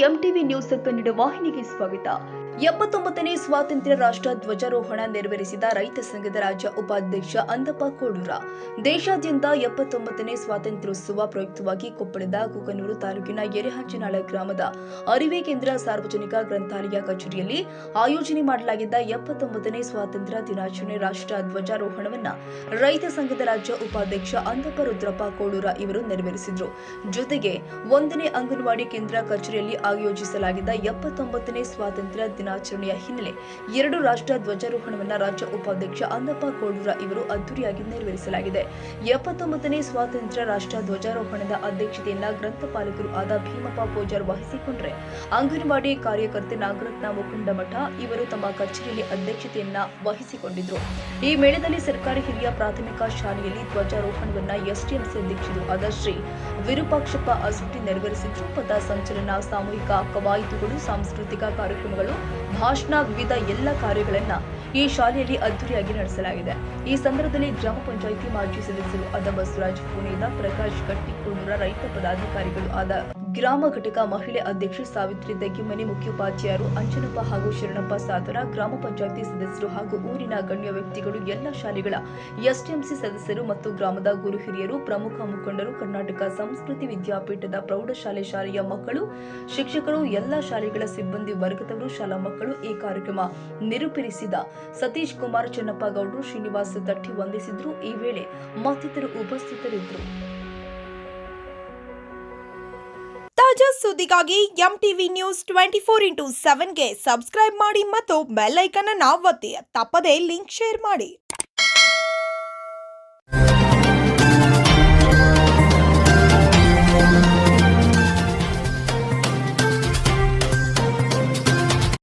MTV news Kannada ವಾಹಿನಿಗೆ ಸ್ವಾಗತ. 79ನೇ ಸ್ವಾತಂತ್ರ್ಯ ರಾಷ್ಟ್ರ ಧ್ವಜಾರೋಹಣ ನೆರವೇರಿಸಿದ ರೈತ ಸಂಘದ ರಾಜ್ಯ ಉಪಾಧ್ಯಕ್ಷ ಅಂದಪ್ಪ ಕೋಡೂರ. ದೇಶಾದ್ಯಂತ 79ನೇ ಸ್ವಾತಂತ್ರ್ಯೋತ್ಸವ ಪ್ರಯುಕ್ತವಾಗಿ ಕೊಪ್ಪಳದ ಕುಕನೂರು ತಾಲೂಕಿನ ಎರೆಹಂಚನಾಳ ಗ್ರಾಮದ ಅರಿವೆ ಕೇಂದ್ರ ಸಾರ್ವಜನಿಕ ಗ್ರಂಥಾಲಯ ಕಚೇರಿಯಲ್ಲಿ ಆಯೋಜನೆ ಮಾಡಲಾಗಿದ್ದ 79ನೇ ಸ್ವಾತಂತ್ರ್ಯ ದಿನಾಚರಣೆ ರಾಷ್ಟ್ರ ಧ್ವಜಾರೋಹಣವನ್ನು ರೈತ ಸಂಘದ ರಾಜ್ಯ ಉಪಾಧ್ಯಕ್ಷ ಅಂದಪ್ಪ ರುದ್ರಪ್ಪ ಕೋಡೂರ ಇವರು ನೆರವೇರಿಸಿದರು. ಜೊತೆಗೆ 1ನೇ ಅಂಗನವಾಡಿ ಕೇಂದ್ರ ಕಚೇರಿಯಲ್ಲಿ ಆಯೋಜಿಸಲಾಗಿದ್ದ 79ನೇ ಸ್ವಾತಂತ್ರ್ಯ ದಿನಾಚರಣೆಯ ಹಿನ್ನೆಲೆ 2 ರಾಷ್ಟ್ರ ಧ್ವಜಾರೋಹಣವನ್ನು ರಾಜ್ಯ ಉಪಾಧ್ಯಕ್ಷ ಅಂದಪ್ಪ ಕೋಡೂರ ಇವರು ಅದ್ದೂರಿಯಾಗಿ ನೆರವೇರಿಸಲಾಗಿದೆ. 79ನೇ ಸ್ವಾತಂತ್ರ್ಯ ರಾಷ್ಟ್ರ ಧ್ವಜಾರೋಹಣದ ಅಧ್ಯಕ್ಷತೆಯನ್ನ ಗ್ರಂಥಪಾಲಕರು ಆದ ಭೀಮಪ್ಪ ಪೂಜಾರ್ ವಹಿಸಿಕೊಂಡರೆ, ಅಂಗನವಾಡಿ ಕಾರ್ಯಕರ್ತೆ ನಾಗರತ್ನ ಮುಕುಂಡಮಠ ಇವರು ತಮ್ಮ ಕಚೇರಿಯಲ್ಲಿ ಅಧ್ಯಕ್ಷತೆಯನ್ನ ವಹಿಸಿಕೊಂಡಿದ್ರು. ಈ ಮೇಳದಲ್ಲಿ ಸರ್ಕಾರಿ ಹಿರಿಯ ಪ್ರಾಥಮಿಕ ಶಾಲೆಯಲ್ಲಿ ಧ್ವಜಾರೋಹಣವನ್ನ ಎಸ್ಟಿಎಂಸಿ ಅಧ್ಯಕ್ಷರು ಆದ ಶ್ರೀ ವಿರೂಪಾಕ್ಷಪ್ಪ ಅಸೂಟಿ ನೆರವೇರಿಸಿದ್ರು. ಪಥ ಸಂಚಲನ, ಸಾಮೂಹಿಕ ಕವಾಯತುಗಳು, ಸಾಂಸ್ಕೃತಿಕ ಕಾರ್ಯಕ್ರಮಗಳು, ಭಾಷಣ, ವಿವಿಧ ಎಲ್ಲ ಕಾರ್ಯಗಳನ್ನ ಈ ಶಾಲೆಯಲ್ಲಿ ಅದ್ದೂರಿಯಾಗಿ ನಡೆಸಲಾಗಿದೆ. ಈ ಸಂದರ್ಭದಲ್ಲಿ ಗ್ರಾಮ ಪಂಚಾಯಿತಿ ಮಾಜಿ ಸದಸ್ಯರು ಆದ ಬಸವರಾಜ್ ಪುಣೇದ, ಪ್ರಕಾಶ್ ಕಟ್ಟಿಕೋಣೂರ, ರೈತ ಪದಾಧಿಕಾರಿಗಳು ಆದ ಗ್ರಾಮ ಘಟಕ ಮಹಿಳೆ ಅಧ್ಯಕ್ಷೆ ಸಾವಿತ್ರಿ ದಗ್ಗಿಮನಿ, ಮುಖ್ಯೋಪಾಧ್ಯಾಯರು ಅಂಜನಪ್ಪ ಹಾಗೂ ಶರಣಪ್ಪ ಸಾದರ, ಗ್ರಾಮ ಪಂಚಾಯಿತಿ ಸದಸ್ಯರು ಹಾಗೂ ಊರಿನ ಗಣ್ಯ ವ್ಯಕ್ತಿಗಳು, ಎಲ್ಲ ಶಾಲೆಗಳ ಎಸ್ಟಿಎಂಸಿ ಸದಸ್ಯರು ಮತ್ತು ಗ್ರಾಮದ ಗುರು ಹಿರಿಯರು, ಪ್ರಮುಖ ಮುಖಂಡರು, ಕರ್ನಾಟಕ ಸಂಸ್ಕೃತಿ ವಿದ್ಯಾಪೀಠದ ಪ್ರೌಢಶಾಲೆ ಶಾಲೆಯ ಮಕ್ಕಳು, ಶಿಕ್ಷಕರು, ಎಲ್ಲ ಶಾಲೆಗಳ ಸಿಬ್ಬಂದಿ ವರ್ಗದವರು, ಶಾಲಾ ಮಕ್ಕಳು ಈ ಕಾರ್ಯಕ್ರಮ ನಿರೂಪಿಸಿದ ಸತೀಶ್ ಕುಮಾರ್, ಚೆನ್ನಪ್ಪ ಗೌಡರು, ಶ್ರೀನಿವಾಸ ತಟ್ಟಿ ವಂದಿಸಿದ್ರು. ಈ ವೇಳೆ ಮತ್ತಿತರರು ಉಪಸ್ಥಿತರಿದ್ದರು. ತಾಜಾ ಸುದ್ದಿಗಾಗಿ ಎಂಟಿವಿ ನ್ಯೂಸ್ 24x7ಗೆ ಸಬ್ಸ್ಕ್ರೈಬ್ ಮಾಡಿ ಮತ್ತು ಬೆಲ್ ಐಕಾನ್ ಅನ್ನು ಒತ್ತಿ. ತಪ್ಪದೇ ಲಿಂಕ್ ಶೇರ್ ಮಾಡಿ.